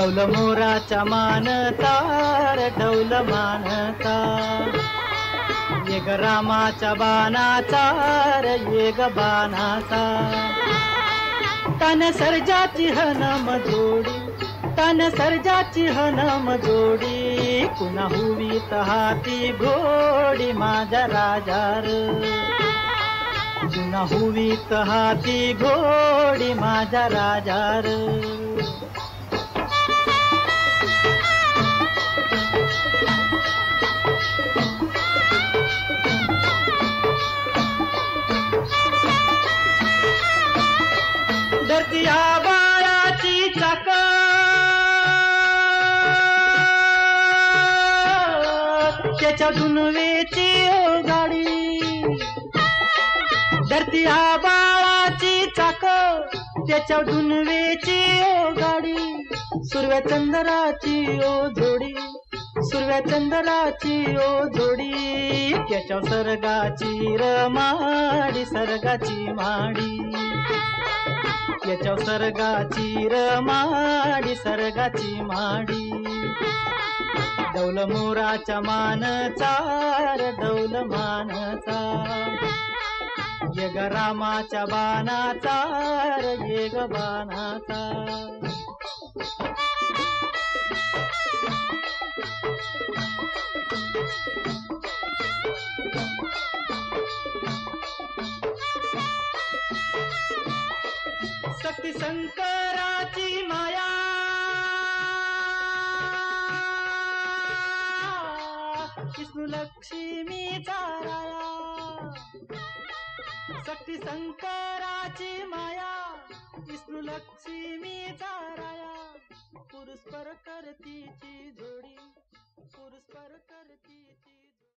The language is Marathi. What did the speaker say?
डौल मोराच्या मानता रे डौल मानता, ये ग रामाच्या बाणाचा रे ये ग बाणाचा, तन सर्जाची हनम जोडी, तन सर्जाची हनम जोडी, पुन्हा हुवीत हाती घोडी माझ्या राजार, पुन्हा हुवीत हाती घोडी माझ्या राजार. धरती आबाळाची चाक, त्याच्या दुनवेची ओ गाडी, धरती आबाळाची चाक, त्याच्या दुनवेची ओ गाडी, सुरव्या चंद्राची ओ जोडी, सुरव्या चंद्राची ओ जोडी, त्याच्या सर्गाची रमाडी सर्गाची माडी, याच्या सर्गाची रमाडी सर्गाची माडी. डौल मोराच्या मानचा रे डौल मानचा, ये ग रामाच्या बाणाचा रे ये ग बाणाचा. शक्ती शंकराची माया, विष्णू लक्ष्मीचा राया, शक्ती शंकराची माया, विष्णू लक्ष्मीचा राया, पुरुष पर करतीची जोडी, पुरुष पर करतीची